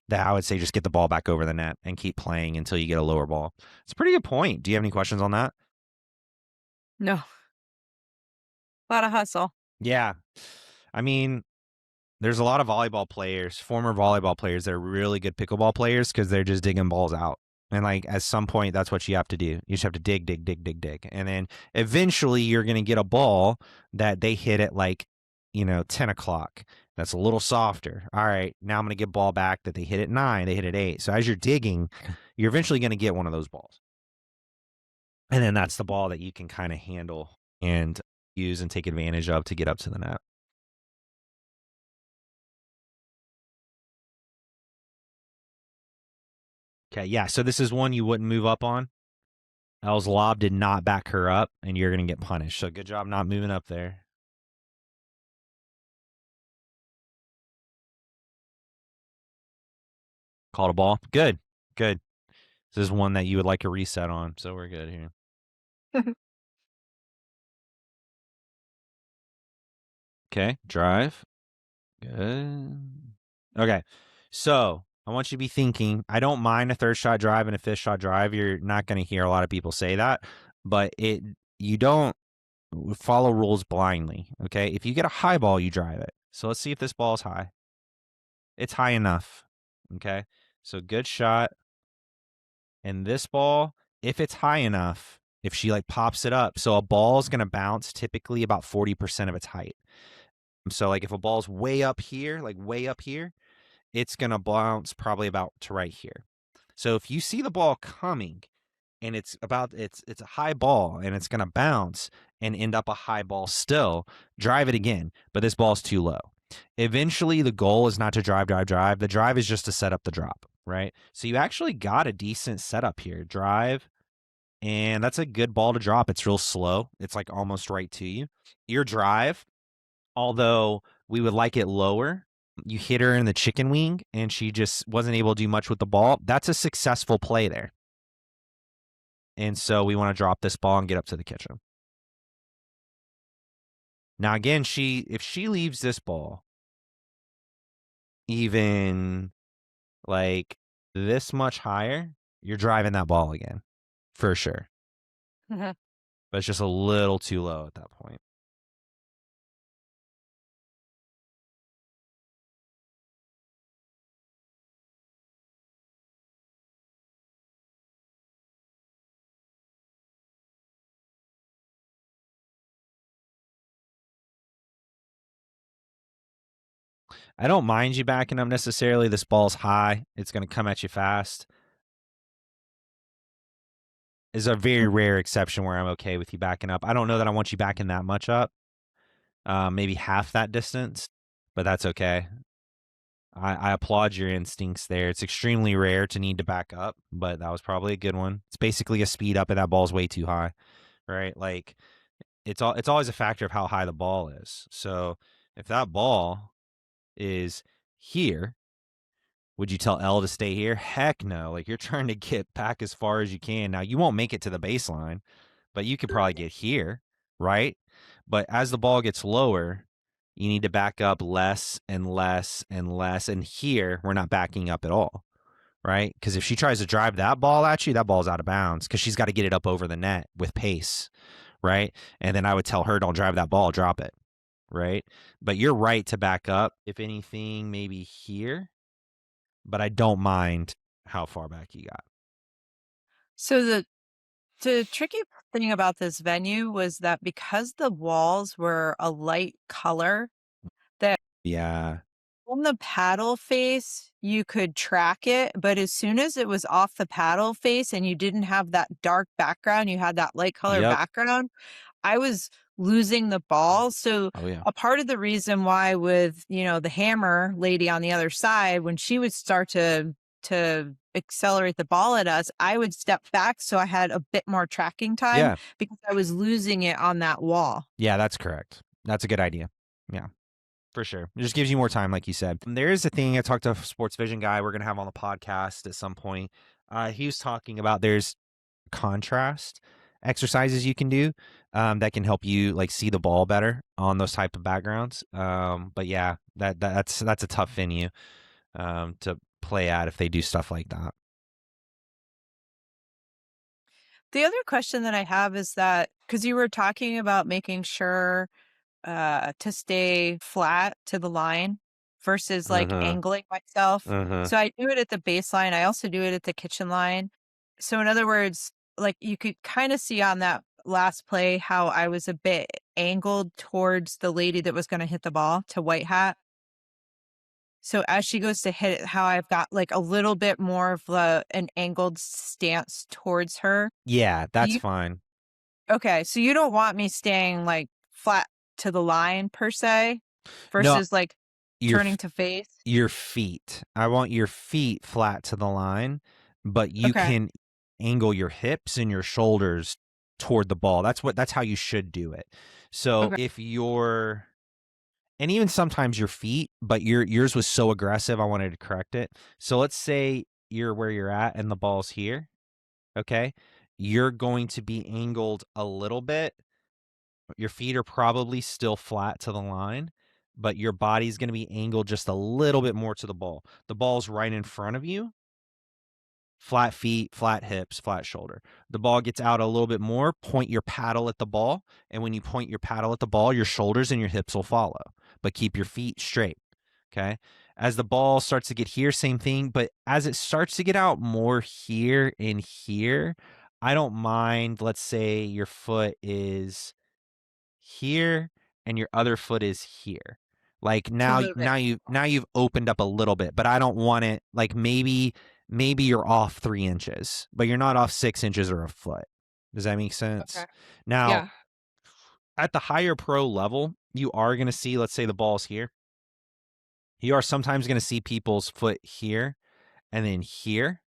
that I would say just get the ball back over the net and keep playing until you get a lower ball. It's a pretty good point. Do you have any questions on that? No, a lot of hustle. Yeah. I mean, there's a lot of volleyball players, former volleyball players, that are really good pickleball players because they're just digging balls out. And like at some point, that's what you have to do. You just have to dig, dig, dig, dig, dig. And then eventually you're going to get a ball that they hit at like, 10 o'clock. That's a little softer. All right. Now I'm going to get ball back that they hit at 9, they hit at 8. So as you're digging, you're eventually going to get one of those balls. And then that's the ball that you can kind of handle and use and take advantage of to get up to the net. Okay, yeah. So this is one you wouldn't move up on. Elle's lob did not back her up, and you're going to get punished. So good job not moving up there. Called a ball. Good. Good. This is one that you would like a reset on, so we're good here. Okay, drive. Good. Okay, so I want you to be thinking, I don't mind a third shot drive and a fifth shot drive. You're not going to hear a lot of people say that, but you don't follow rules blindly, okay? If you get a high ball, you drive it. So let's see if this ball is high. It's high enough, okay? So good shot. And this ball, if it's high enough, if she like pops it up, so a ball is going to bounce typically about 40% of its height. So like if a ball's way up here, like way up here, it's going to bounce probably about to right here. So if you see the ball coming and it's a high ball and it's going to bounce and end up a high ball still, drive it again, but this ball's too low. Eventually the goal is not to drive. The drive is just to set up the drop, right? So you actually got a decent setup here. Drive, and that's a good ball to drop. It's real slow. It's like almost right to you. Your drive, although we would like it lower, you hit her in the chicken wing and she just wasn't able to do much with the ball. That's a successful play there. And so we want to drop this ball and get up to the kitchen. Now again, if she leaves this ball even like this much higher, you're driving that ball again for sure. Mhm. But it's just a little too low at that point. I don't mind you backing up necessarily. This ball's high. It's going to come at you fast. Is a very rare exception where I'm okay with you backing up. I don't know that I want you backing that much up. Maybe half that distance, but that's okay. I applaud your instincts there. It's extremely rare to need to back up, but that was probably a good one. It's basically a speed up, and that ball's way too high, right? Like it's always a factor of how high the ball is. So if that ball is here, Would you tell L to stay here? Heck no. Like, you're trying to get back as far as you can. Now, you won't make it to the baseline, but you could probably get here, right? But as the ball gets lower, you need to back up less and less and less. And here, we're not backing up at all, right? Because if she tries to drive that ball at you, that ball's out of bounds because she's got to get it up over the net with pace, right? And then I would tell her, don't drive that ball, drop it, right? But you're right to back up. If anything, maybe here, but I don't mind how far back you got. So the tricky thing about this venue was that because the walls were a light color, that Yeah. on the paddle face, you could track it, but as soon as it was off the paddle face and you didn't have that dark background, you had that light color Yep. background, I was losing the ball. So Oh, yeah. a part of the reason why with, the hammer lady on the other side, when she would start to accelerate the ball at us, I would step back so I had a bit more tracking time Yeah. because I was losing it on that wall. Yeah, that's correct. That's a good idea. Yeah, for sure. It just gives you more time, like you said. There is a thing I talked to a sports vision guy we're going to have on the podcast at some point. He was talking about there's contrast exercises you can do that can help you like see the ball better on those type of backgrounds. But yeah, that's a tough venue to play at if they do stuff like that. The other question that I have is that because you were talking about making sure to stay flat to the line versus like Uh-huh. angling myself. Uh-huh. So I do it at the baseline. I also do it at the kitchen line. So in other words, like you could kind of see on that last play how I was a bit angled towards the lady that was going to hit the ball to white hat. So as she goes to hit it, how I've got like a little bit more of an angled stance towards her. Yeah, Do that's you fine. Okay, so you don't want me staying, like, flat to the line per se No, versus, like, your turning to face? your feet. I want your feet flat to the line, but you Okay, can angle your hips and your shoulders toward the ball. That's how you should do it. So okay. if you're and even sometimes your feet, but yours was so aggressive, I wanted to correct it. So let's say you're where you're at and the ball's here, okay? You're going to be angled a little bit. Your feet are probably still flat to the line, but your body's going to be angled just a little bit more to the ball. The ball's right in front of you. Flat feet, flat hips, flat shoulder. The ball gets out a little bit more. Point your paddle at the ball. And when you point your paddle at the ball, your shoulders and your hips will follow, but keep your feet straight. Okay. As the ball starts to get here, same thing. But as it starts to get out more here and here, I don't mind. Let's say your foot is here and your other foot is here. Like To now move it. you've opened up a little bit, but I don't want it like maybe you're off 3 inches, but you're not off 6 inches or a foot. Does that make sense? Okay. Now, Yeah. at the higher pro level, you are gonna see, let's say the ball's here. You are sometimes gonna see people's foot here and then here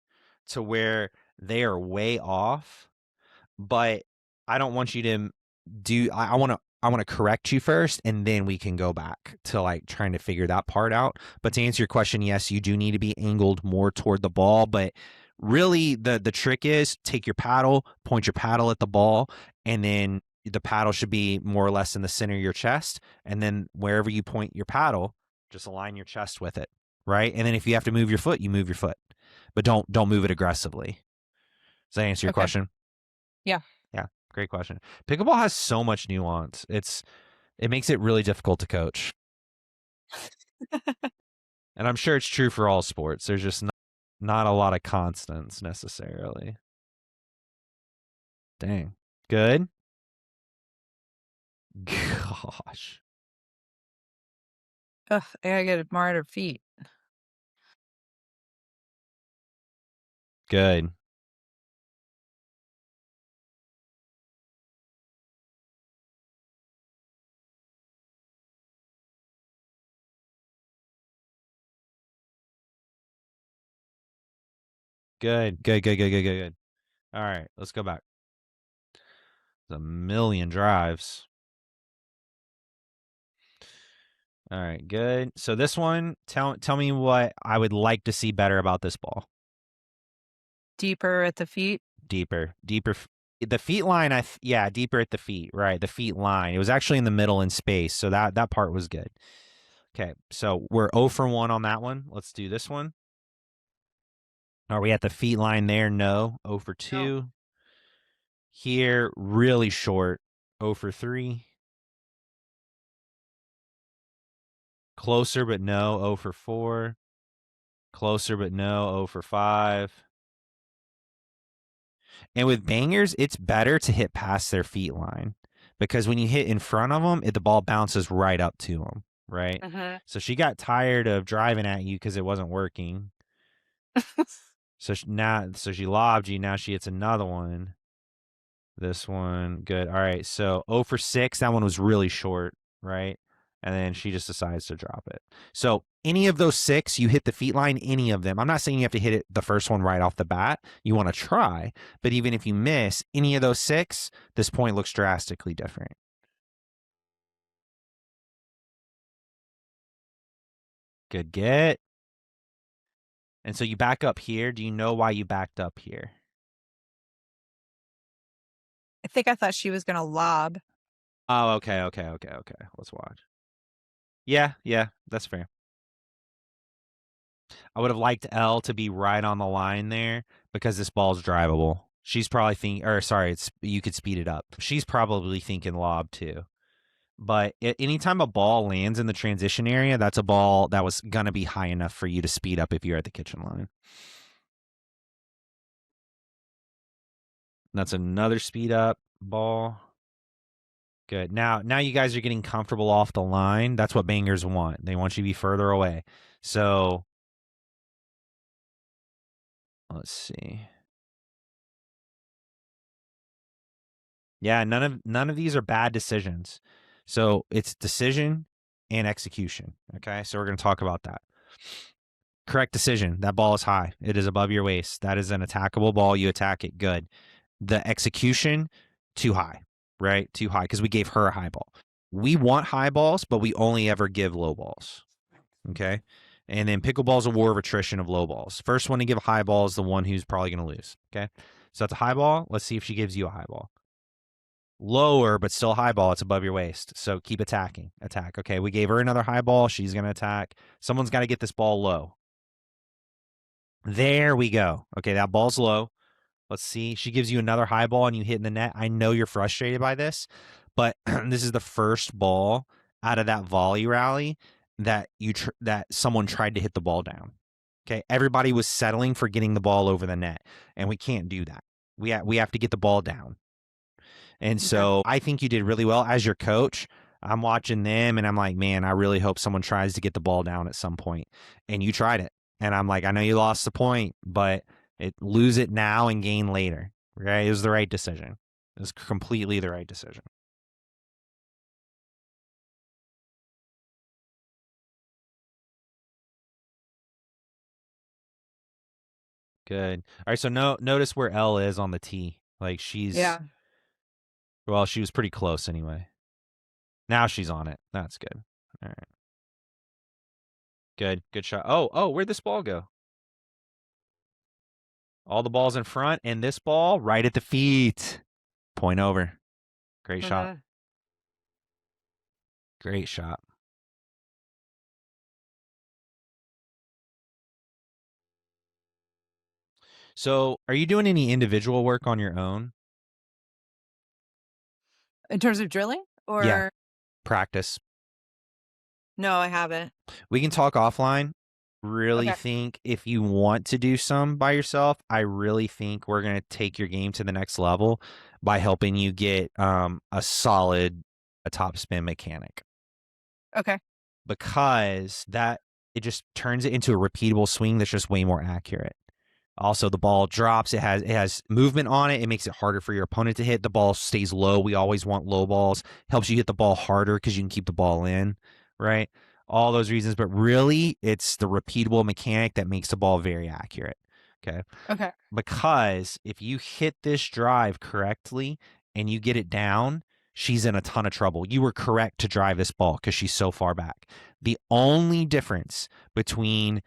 to where they are way off, but I don't want you to do I want to correct you first and then we can go back to like trying to figure that part out. But to answer your question, yes, you do need to be angled more toward the ball, but really the trick is take your paddle, point your paddle at the ball, and then the paddle should be more or less in the center of your chest, and then wherever you point your paddle, just align your chest with it, right? And then if you have to move your foot, you move your foot. But don't move it aggressively. Does that answer your Okay. question? Yeah. Yeah, great question. Pickleball has so much nuance. It makes it really difficult to coach. And I'm sure it's true for all sports. There's just not a lot of constants necessarily. Dang. Good. Gosh. Ugh, I gotta get more at her feet. Good. Good. Good. Good. Good. Good. Good. Good. All right. Let's go back. There's a million drives. All right, good. So this one, tell me what I would like to see better about this ball. Deeper at the feet. Deeper. The feet line, yeah, deeper at the feet, right? The feet line. It was actually in the middle in space, so that part was good. Okay, so we're 0 for 1 on that one. Let's do this one. Are we at the feet line there? No. 0 for No. 2. Here, really short. 0 for 3. Closer, but no. 0 for 4. Closer, but no. 0 for 5. And with bangers, it's better to hit past their feet line because when you hit in front of them, the ball bounces right up to them, right? Mm-hmm. So she got tired of driving at you because it wasn't working. So she lobbed you. Now she hits another one. This one, good. All right, so 0 for 6. That one was really short, right? And then she just decides to drop it. So any of those 6, you hit the feet line, any of them. I'm not saying you have to hit it the first one right off the bat. You want to try. But even if you miss any of those 6, this point looks drastically different. Good get. And so you back up here. Do you know why you backed up here? I think I thought she was going to lob. Oh, okay. Let's watch. Yeah, that's fair. I would have liked L to be right on the line there because this ball's drivable. She's probably thinking, or sorry, you could speed it up. She's probably thinking lob too. But anytime a ball lands in the transition area, that's a ball that was going to be high enough for you to speed up if you're at the kitchen line. That's another speed up ball. Good. Now you guys are getting comfortable off the line. That's what bangers want. They want you to be further away. So let's see. Yeah, none of these are bad decisions. So it's decision and execution. Okay, so we're going to talk about that. Correct decision. That ball is high. It is above your waist. That is an attackable ball. You attack it. Good. The execution, too high, right? Too high because we gave her a high ball. We want high balls, but we only ever give low balls. Okay. And then pickleball is a war of attrition of low balls. First one to give a high ball is the one who's probably going to lose. Okay. So that's a high ball. Let's see if she gives you a high ball. Lower, but still high ball. It's above your waist. So keep attacking. Attack. Okay. We gave her another high ball. She's going to attack. Someone's got to get this ball low. There we go. Okay. That ball's low. Let's see. She gives you another high ball and you hit in the net. I know you're frustrated by this, but this is the first ball out of that volley rally that that someone tried to hit the ball down. Okay, everybody was settling for getting the ball over the net, and we can't do that. We have to get the ball down. And Okay. so I think you did really well as your coach. I'm watching them and I'm like, man, I really hope someone tries to get the ball down at some point. And you tried it. And I'm like, I know you lost the point, but lose it now and gain later. Right? It was the right decision. It was completely the right decision. Good. All right, so notice where L is on the tee. Like Yeah. she was pretty close anyway. Now she's on it. That's good. All right. Good shot. Oh, where'd this ball go? All the balls in front, and this ball right at the feet. Point over. Great shot. Mm-hmm. Great shot. So, are you doing any individual work on your own? In terms of drilling, Yeah, or practice. no, I haven't. We can talk offline. Really Okay. think if you want to do some by yourself, I really think we're going to take your game to the next level by helping you get a solid topspin mechanic. Okay. Because it just turns it into a repeatable swing that's just way more accurate. Also, the ball drops. It has movement on it. It makes it harder for your opponent to hit. The ball stays low. We always want low balls. Helps you hit the ball harder because you can keep the ball in, right? All those reasons. But really, it's the repeatable mechanic that makes the ball very accurate. Okay. Okay. Because if you hit this drive correctly and you get it down, she's in a ton of trouble. You were correct to drive this ball because she's so far back. The only difference between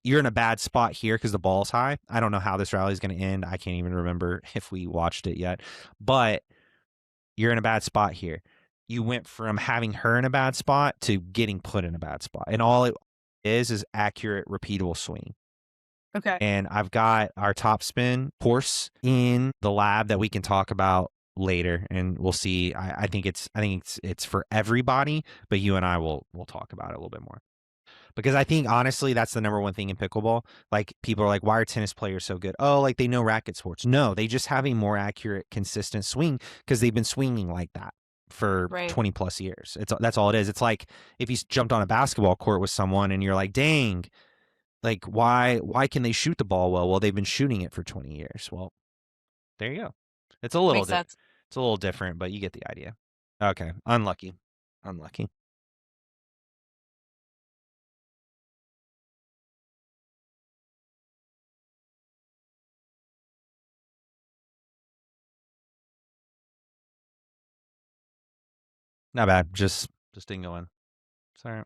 you're in a bad spot here because the ball's high. I don't know how this rally is going to end. I can't even remember if we watched it yet, but you're in a bad spot here. You went from having her in a bad spot to getting put in a bad spot. And all it is accurate, repeatable swing. Okay. And I've got our Topspin course in the lab that we can talk about later, and we'll see. I think it's for everybody, but you and I will talk about it a little bit more. Because I think honestly that's the number one thing in pickleball. Like people are like, why are tennis players so good? Oh, like they know racket sports. No, they just have a more accurate, consistent swing because they've been swinging like that for Right. 20 plus years. That's all it is. It's like if you jumped on a basketball court with someone and you're like, dang, like why can they shoot the ball well? Well, they've been shooting it for 20 years. Well, there you go. It's a little Makes sense. it's a little different, but you get the idea. Okay, unlucky. Unlucky. Not bad. Just didn't go in. Sorry.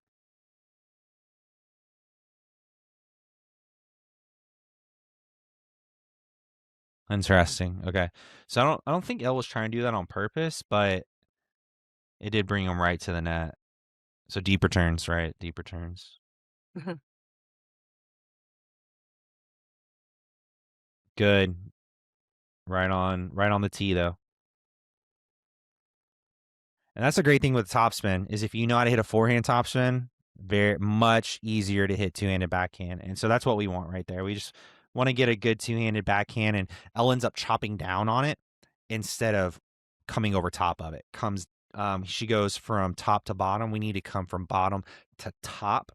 Interesting. Okay. So I don't think Elle was trying to do that on purpose, but it did bring him right to the net. So deep returns, right? Deep returns. Good. Right on the tee though. And that's a great thing with topspin is if you know how to hit a forehand topspin, very much easier to hit two-handed backhand. And so that's what we want right there. We just want to get a good two-handed backhand, and Elle ends up chopping down on it instead of coming over top of it. She goes from top to bottom. We need to come from bottom to top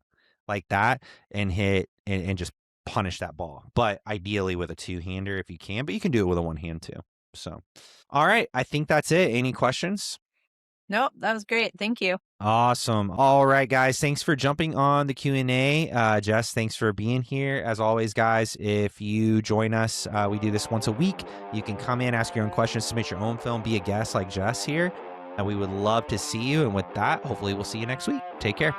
like that and hit and just punish that ball. But ideally with a two-hander if you can, but you can do it with a one hand too. So, all right, I think that's it. Any questions? Nope, that was great. Thank you. Awesome. All right, guys. Thanks for jumping on the Q&A. Jess, thanks for being here. As always, guys, if you join us, we do this once a week. You can come in, ask your own questions, submit your own film, be a guest like Jess here. And we would love to see you. And with that, hopefully we'll see you next week. Take care.